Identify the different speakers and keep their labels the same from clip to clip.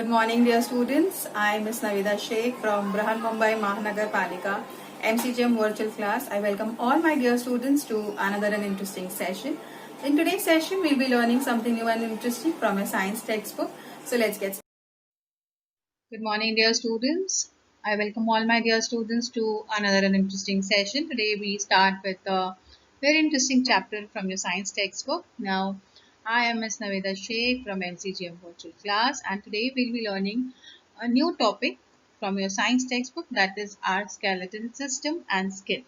Speaker 1: Good morning, dear students. I am Ms. Navida Sheikh from Brahan Mumbai Mahanagar Palika MCGM virtual class. I welcome all my dear students to another and interesting session. In today's session, we'll be learning something new and interesting from a science textbook. So let's get started. Good morning, dear students. I welcome all my dear students to another and interesting session. Today we start with a very interesting chapter from your science textbook. Now, I am Ms. Navida Sheikh from NCGM virtual class, and today we'll be learning a new topic from your science textbook, that is our skeletal system and skin.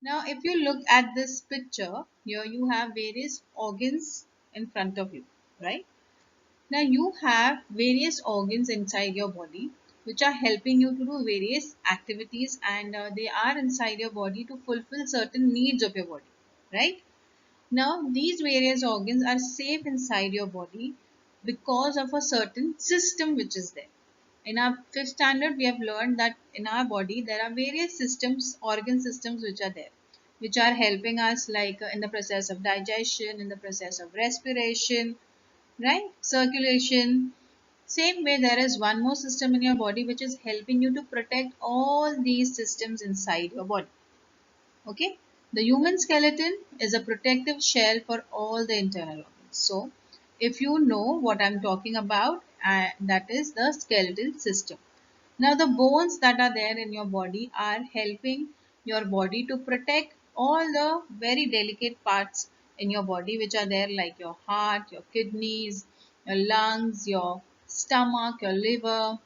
Speaker 1: Now, if you look at this picture, here you have various organs in front of you, right? Now you have various organs inside your body which are helping you to do various activities, and they are inside your body to fulfill certain needs of your body, right? Now these various organs are safe inside your body because of a certain system which is there. In our fifth standard, we have learned that in our body there are various systems, organ systems which are there, which are helping us like in the process of digestion, in the process of respiration, right? Circulation. Same way, there is one more system in your body which is helping you to protect all these systems inside your body. Okay, the human skeleton is a protective shell for all the internal organs. So if you know what I'm talking about, that is the skeletal system. Now the bones that are there in your body are helping your body to protect all the very delicate parts in your body which are there, like your heart, your kidneys, your lungs, your stomach, your liver,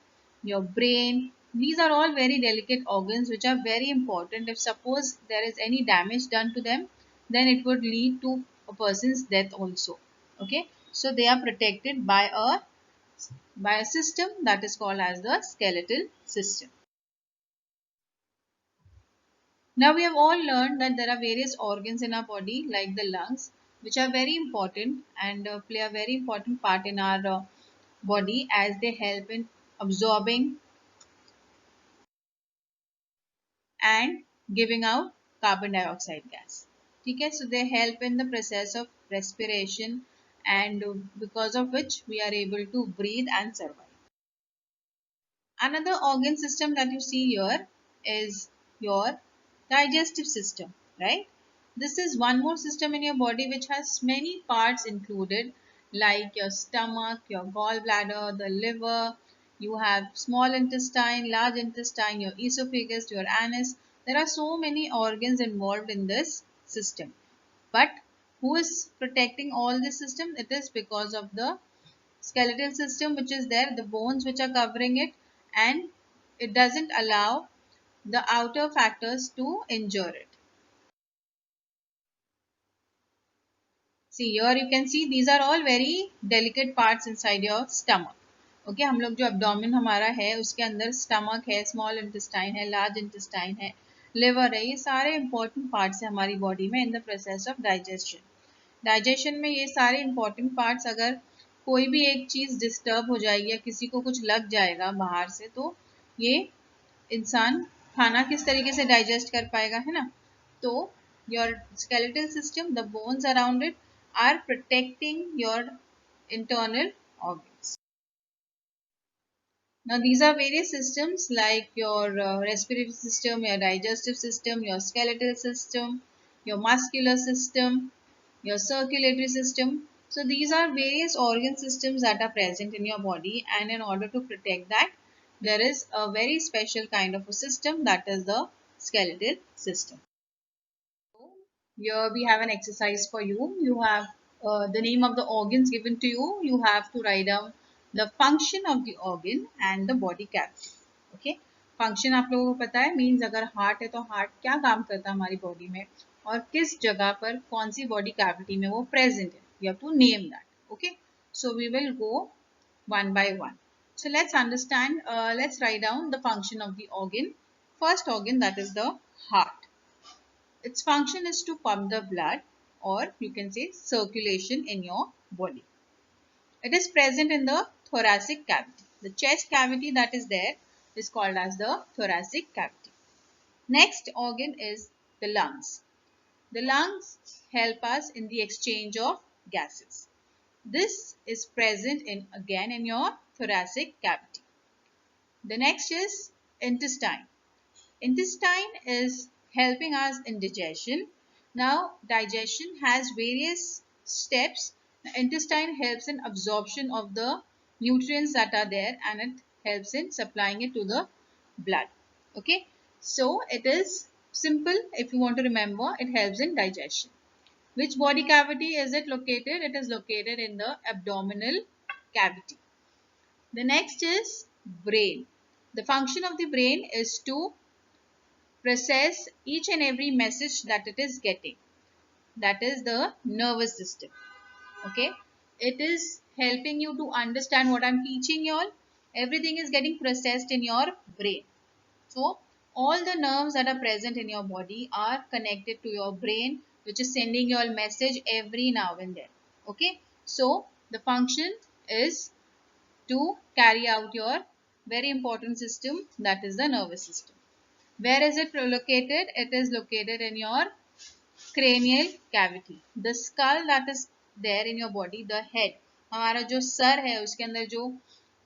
Speaker 1: your brain. These are all very delicate organs which are very important. If suppose there is any damage done to them, then it would lead to a person's death also. Okay, so they are protected by a system that is called as the skeletal system. Now we have all learned that there are various organs in our body like the lungs, which are very important and play a very important part in our body, as they help in absorbing and giving out carbon dioxide gas. Okay, so they help in the process of respiration, and because of which we are able to breathe and survive. Another organ system that you see here is your digestive system, right? This is one more system in your body which has many parts included, like your stomach, your gallbladder, the liver. You have small intestine, large intestine, your esophagus, your anus. There are so many organs involved in this system. But who is protecting all this system? It is because of the skeletal system which is there, the bones which are covering it, and it doesn't allow the outer factors to injure it. See, here you can see these are all very delicate parts inside your stomach. Okay, हम लोग जो abdomen हमारा है उसके अंदर stomach है, small intestine है, large intestine है, liver है, ये सारे important parts है हमारी body में in the process of digestion. Digestion में ये सारे important parts, अगर कोई भी एक चीज़ disturb हो जाएगी या किसी को कुछ लग जाएगा बाहर से, तो ये इंसान खाना किस तरीके से डाइजेस्ट कर पाएगा, है ना? तो your skeletal system, the bones around it, are protecting your internal organs. Now these are various systems like your respiratory system, your digestive system, your skeletal system, your muscular system, your circulatory system. So these are various organ systems that are present in your body, and in order to protect that, there is a very special kind of a system, that is the skeletal system. Here we have an exercise for you. You have the name of the organs given to you. You have to write down the function of the organ and the body cavity. Okay. Function आप लोगों को पता है, means अगर heart है तो heart क्या काम करता है हमारी बॉडी में और किस जगह पर कौन सी बॉडी कैविटी में वो प्रेजेंट है. You have to name that. Okay, so we will go one by one. So let's understand, let's write down the function of the organ. First organ, that is the heart. Its function is to pump the blood, or you can say circulation in your body. It is present in the thoracic cavity. The chest cavity that is there is called as the thoracic cavity. Next organ is the lungs. The lungs help us in the exchange of gases. This is present in your thoracic cavity. The next is intestine. Intestine is helping us in digestion. Now, digestion has various steps. The intestine helps in absorption of the nutrients that are there, and it helps in supplying it to the blood. Okay, so it is simple. If you want to remember, it helps in digestion. Which body cavity is it located? It is located in the abdominal cavity. The next is brain. The function of the brain is to process each and every message that it is getting. That is the nervous system. Okay. It is helping you to understand what I'm teaching you all. Everything is getting processed in your brain. So all the nerves that are present in your body are connected to your brain, which is sending you a message every now and then. Okay. So the function is to carry out your very important system, that is the nervous system. Where is it located? It is located in your cranial cavity. The skull that is there in your body, the head, हमारा जो sir है उसके अंदर जो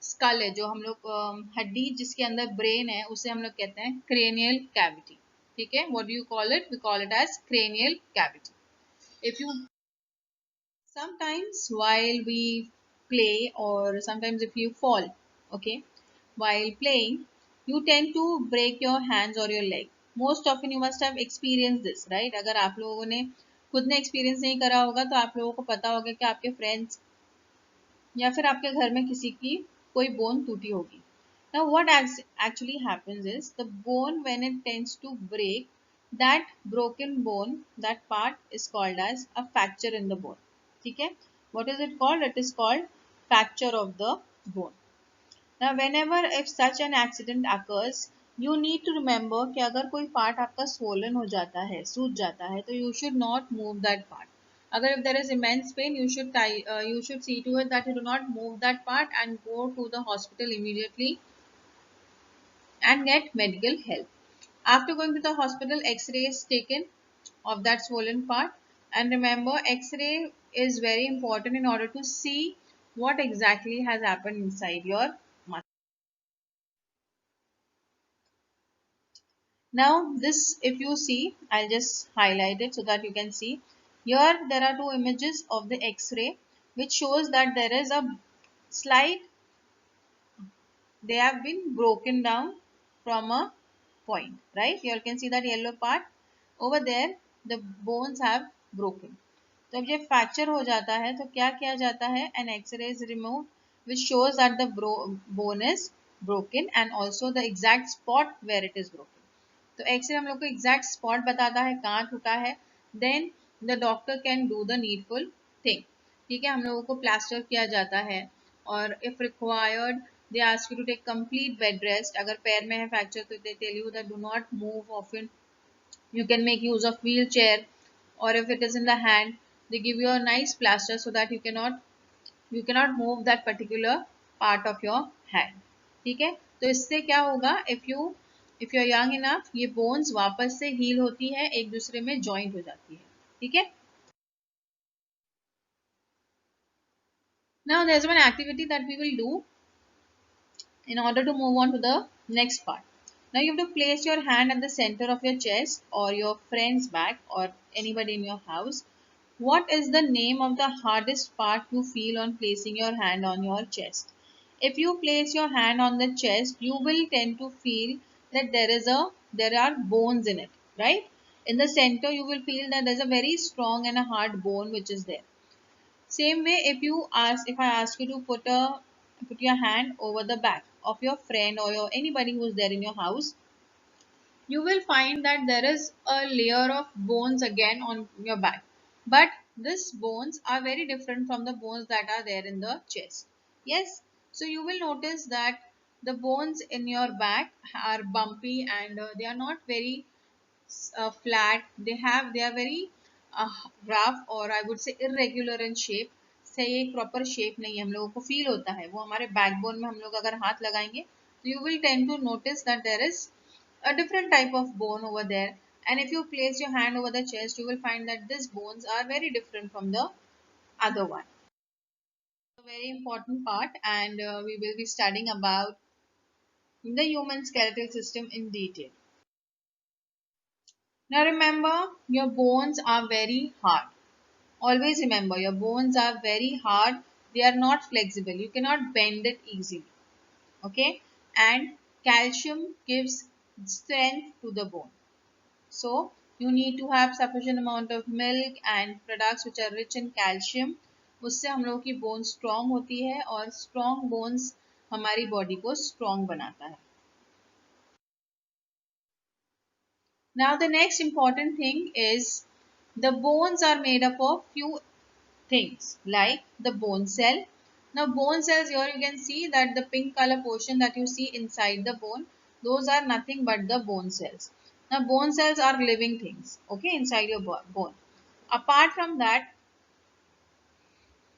Speaker 1: school है, जो हम लोग हड्डी जिसके अंदर ब्रेन है, उसे हम लोग कहते हैं cranial cavity. ठीक है? What do you call it? We call it as cranial cavity. If you sometimes while we play, or sometimes if you fall, okay, while playing, you tend to break your hands or your leg. Most often you must have experienced this, right? अगर आप लोगों ने खुद ने experience नहीं करा होगा तो आप लोगों को पता होगा कि आपके फ्रेंड्स या फिर आपके घर में किसी की कोई बोन टूटी होगी. Now what actually happens is the bone, when it tends to break, that broken bone, that part is called as a fracture in the bone. ठीक है? What is it called? It is called fracture of the bone. Now whenever if such an accident occurs, you need to remember कि अगर कोई part आपका swollen हो जाता है, सूज जाता है, तो you should not move that part. अगर if there is immense pain, you should see to it that you do not move that part and go to the hospital immediately and get medical help. After going to the hospital, X-ray is taken of that swollen part, and remember, X-ray is very important in order to see what exactly has happened inside your muscle. Now this, if you see, I'll just highlight it so that you can see. Here there are two images of the X-ray which shows that there is a slight, they have been broken down from a point, right? You can see that yellow part over there, the bones have broken. तो जब ये fracture हो जाता है तो क्या किया जाता है? An X-ray is removed which shows that the bone is broken and also the exact spot where it is broken. तो X-ray हम लोग को exact spot बताता है कहाँ टूटा है. Then the doctor can do the needful thing. ठीक है, हम लोगों को प्लास्टर किया जाता है और if required they ask you to take complete bed rest. अगर पैर में है फ्रैक्चर तो they tell you that do not move often. You can make use of wheelchair, or if it is in the hand, they give you a nice plaster so that you cannot move that particular part of your hand. ठीक है, तो इससे क्या होगा, if you are young enough, ये bones वापस से heal होती है, एक दूसरे में joint हो जाती है. ठीक है. Now there's one activity that we will do in order to move on to the next part. Now you have to place your hand at the center of your chest or your friend's back or anybody in your house. What is the name of the hardest part you feel on placing your hand on your chest? If you place your hand on the chest, you will tend to feel that there are bones in it, right? In the center, you will feel that there's a very strong and a hard bone which is there. Same way, if I ask you to put your hand over the back of your friend or anybody who's there in your house, you will find that there is a layer of bones again on your back. But these bones are very different from the bones that are there in the chest. Yes, so you will notice that the bones in your back are bumpy and they are not very flat. They are very rough, or I would say irregular in shape. सही एक proper shape नहीं है, हम लोगों को feel होता है वो हमारे बैकबोन में हम लोग अगर हाथ लगाएंगे तो you will tend to notice that there is a different type of bone over there, and if you place your hand over the chest you will find that these bones are very different from the other one. Very important part, and we will be studying about the human skeletal system in detail. Now remember, your bones are very hard. Always remember, your bones are very hard. They are not flexible. You cannot bend it easily. Okay, and calcium gives strength to the bone. So you need to have sufficient amount of milk and products which are rich in calcium. उससे हम लोगों की bone strong होती है और strong bones हमारी body को strong बनाता है. Now the next important thing is the bones are made up of few things like the bone cell. Now bone cells, here you can see that the pink color portion that you see inside the bone, those are nothing but the bone cells. Now bone cells are living things, okay, inside your bone. Apart from that,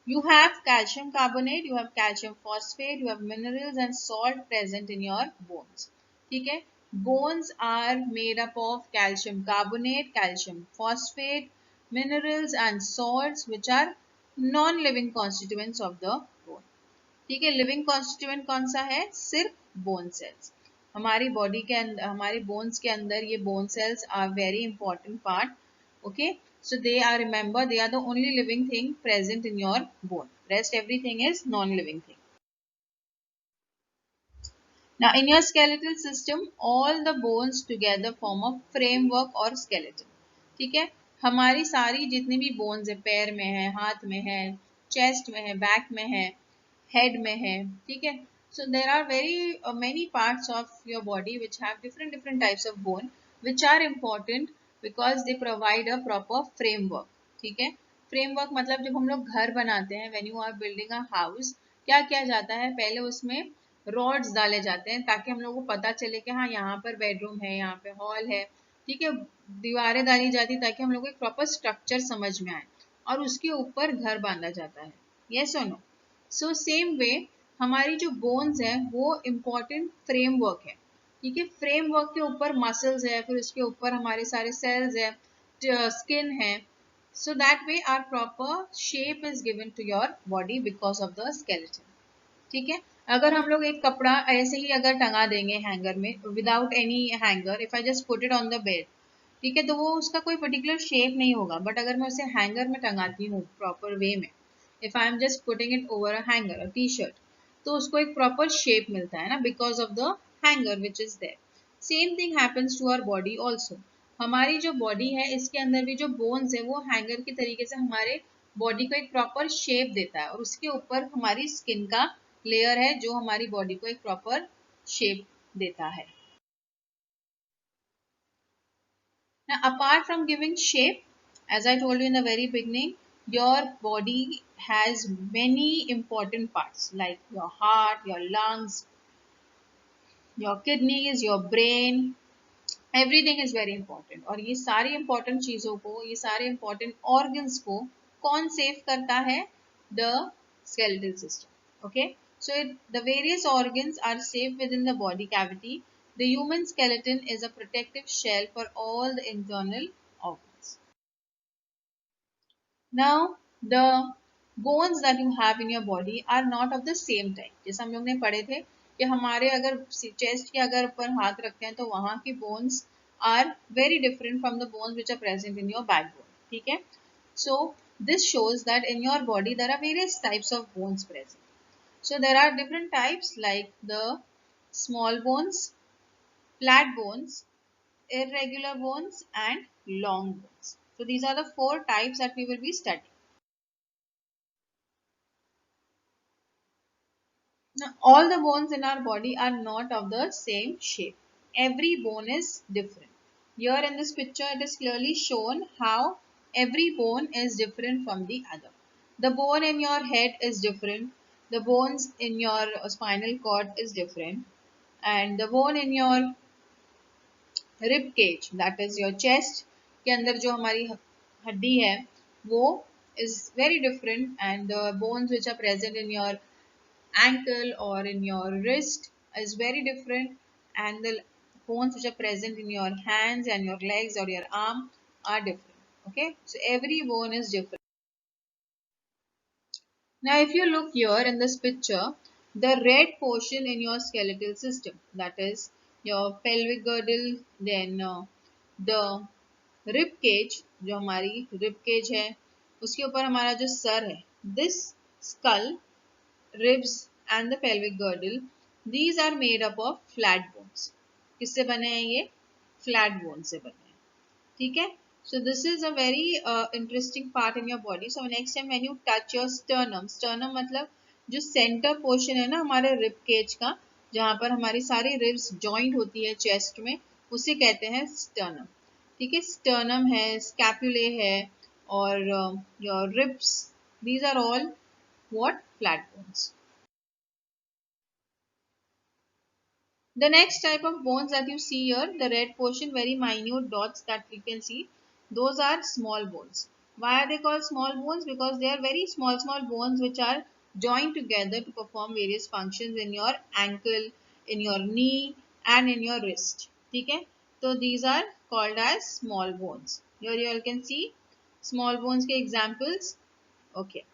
Speaker 1: you have calcium carbonate, you have calcium phosphate, you have minerals and salt present in your bones. Okay? Bones are made up of calcium carbonate, calcium phosphate, minerals and salts which are non-living constituents of the bone. ठीक है, living constituent कौन सा है? सिर्फ bone cells. हमारी body के अंदर, हमारी बोन्स के अंदर ये bone cells are very important part. Okay, so they are, remember, they are the only living thing present in your bone. Rest everything is non-living thing. Now in your skeletal system, all the bones together form a framework or skeleton. ठीक है, हमारी सारी जितनी भी bones है, पैर में है, हाथ में है, चेस्ट में है, बैक में है, हेड में है, ठीक है. So there are very many parts of your body which have different types of bone which are important because they provide a proper framework. ठीक है, framework मतलब जब हम लोग घर बनाते हैं, when you are building a house, क्या किया जाता है? पहले उसमें रॉड्स डाले जाते हैं ताकि हम लोगों को पता चले कि हाँ यहाँ पर बेडरूम है, यहाँ पे हॉल है, ठीक है. दीवारें डाली जाती ताकि हम लोग को एक प्रॉपर स्ट्रक्चर समझ में आए और उसके ऊपर घर बांधा जाता है. यस और नो? सो सेम वे हमारी जो बोन्स है वो इम्पोर्टेंट फ्रेमवर्क है. ठीक है, फ्रेमवर्क के ऊपर मसल्स है, फिर उसके ऊपर हमारे सारे सेल्स है, स्किन है. So that way our proper shape is given to your body because of the skeleton. ठीक है, अगर हम लोग एक कपड़ा ऐसे ही अगर टंगा देंगे हैंगर में without any hanger, if I just put it on the bed, ठीक है, तो वो उसका कोई पर्टिकुलर शेप नहीं होगा. बट अगर मैं उसे हैंगर में टंगाती हूँ प्रॉपर वे में, if I am just putting it over a hanger, a T shirt, तो उसको एक प्रॉपर शेप मिलता है ना, because of the hanger which is there. Same thing happens to our body also. हमारी जो बॉडी है इसके अंदर भी जो बोन्स है वो हैंगर की तरीके से हमारे बॉडी को एक प्रॉपर शेप देता है और उसके ऊपर हमारी स्किन का लेयर है जो हमारी बॉडी को एक प्रॉपर शेप देता है. Now, apart from giving shape, as I told you in the very beginning, your body has many important parts like your heart, your lungs, your kidneys, your brain. Everything is very important. और ये सारी important चीज़ों को, ये सारे important organs को कौन save करता है? The skeletal system. Okay. So the various organs are safe within the body cavity. The human skeleton is a protective shell for all the internal organs. Now the bones that you have in your body are not of the same type. जैसे हम लोग ने पढ़े थे कि हमारे अगर chest के अगर ऊपर हाथ रखते हैं तो वहाँ की bones are very different from the bones which are present in your backbone. ठीक है? So this shows that in your body there are various types of bones present. So there are different types like the small bones, flat bones, irregular bones and long bones. So these are the four types that we will be studying. Now, all the bones in our body are not of the same shape. Every bone is different. Here in this picture, it is clearly shown how every bone is different from the other. The bone in your head is different. The bones in your spinal cord is different. And the bone in your rib cage, that is your chest के अंदर जो हमारी हड्डी है वो is very different, and the bones which are present in your ankle or in your wrist is very different, and the bones which are present in your hands and your legs or your arm are different. Okay, so every bone is different. Now if you look here in this picture, the red portion in your skeletal system, that is your pelvic girdle, then the rib cage, जो हमारी rib cage है, उसके ऊपर हमारा जो sir है, this skull, ribs and the pelvic girdle, these are made up of flat bones. किससे बने हैं ये? Flat bones से बने हैं. ठीक है? So this is a very interesting part in your body. So next time when you touch your sternum, sternum मतलब जो center portion है ना हमारे rib cage का, जहाँ पर हमारी सारी ribs joint होती है chest में, उसे कहते हैं sternum. ठीक है? Sternum है, scapulae है, और your ribs, these are all what? Flat bones. The next type of bones that you see here, the red portion, very minute dots that we can see, those are small bones. Why are they called small bones? Because they are very small bones which are joined together to perform various functions in your ankle, in your knee and in your wrist. Okay? So these are called as small bones. Here you all can see small bones ke examples. Okay.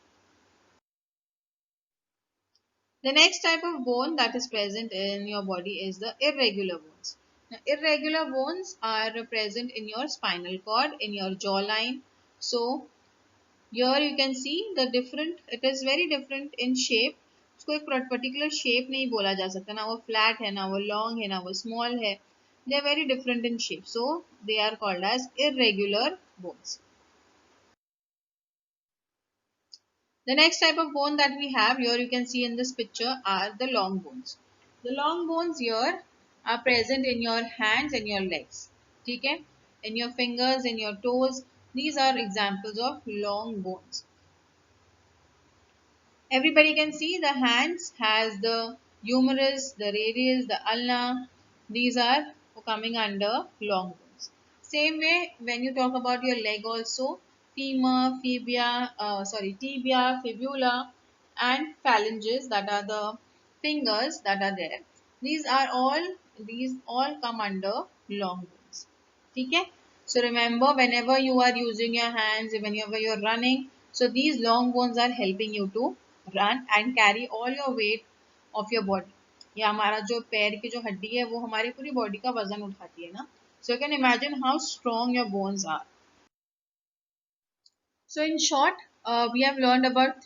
Speaker 1: The next type of bone that is present in your body is the irregular bones. Now, irregular bones are present in your spinal cord, in your jawline. So, here you can see the different, it is very different in shape. उसको एक particular shape नहीं बोला जा सकता, ना वो flat है, ना वो long है, ना वो small है. They are very different in shape. So, they are called as irregular bones. The next type of bone that we have here, you can see in this picture, are the long bones. The long bones here are present in your hands and your legs. Okay? In your fingers, in your toes. These are examples of long bones. Everybody can see the hands has the humerus, the radius, the ulna. These are coming under long bones. Same way, when you talk about your leg also, femur, tibia, fibula and phalanges, that are the fingers that are there. These all come under long bones. Okay? So remember, whenever you are using your hands, whenever you are running, so these long bones are helping you to run and carry all your weight of your body. या हमारा जो पैर की जो हड्डी है वो हमारी पूरी बॉडी का वजन उठाती है ना. So you can imagine how strong your bones are. So in short, we have learned about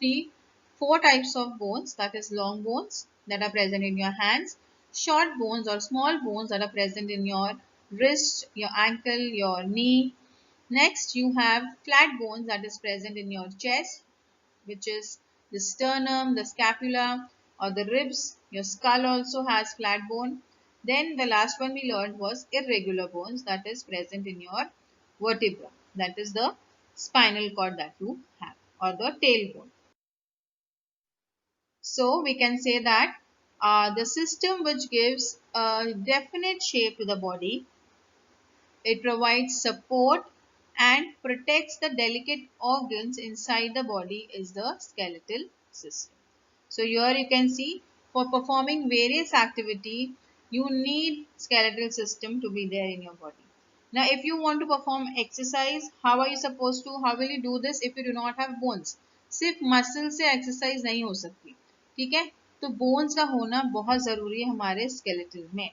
Speaker 1: four types of bones, that is long bones that are present in your hands, short bones or small bones that are present in your wrist, your ankle, your knee. Next, you have flat bones that is present in your chest, which is the sternum, the scapula or the ribs. Your skull also has flat bone. Then the last one we learned was irregular bones that is present in your vertebra. That is the spinal cord that you have, or the tailbone. So we can say that the system which gives a definite shape to the body, it provides support and protects the delicate organs inside the body, is the skeletal system. So here you can see, for performing various activity, you need skeletal system to be there in your body. Now, if you want to perform exercise, how are you supposed to, how will you do this if you do not have bones? सिर्फ muscle से exercise नहीं हो सकती, ठीक है? तो bones का होना बहुत ज़रूरी है हमारे स्केलेटल में,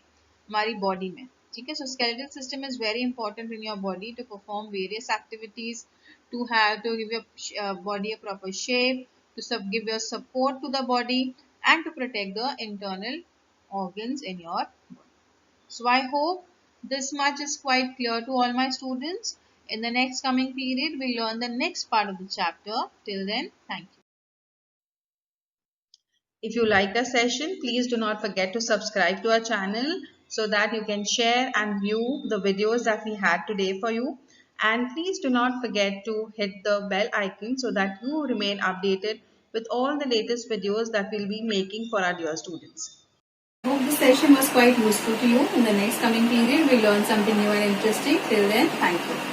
Speaker 1: हमारी बॉडी में, ठीक है? So skeletal system is very important in your body to perform various activities, to give your body a proper shape, to give your support to the body, and to protect the internal organs in your body. So I hope this much is quite clear to all my students. In the next coming period, we'll learn the next part of the chapter. Till then, thank you. If you liked the session, please do not forget to subscribe to our channel so that you can share and view the videos that we had today for you. And please do not forget to hit the bell icon so that you remain updated with all the latest videos that we'll be making for our dear students. I hope this session was quite useful to you. In the next coming period, we'll learn something new and interesting. Till then, thank you.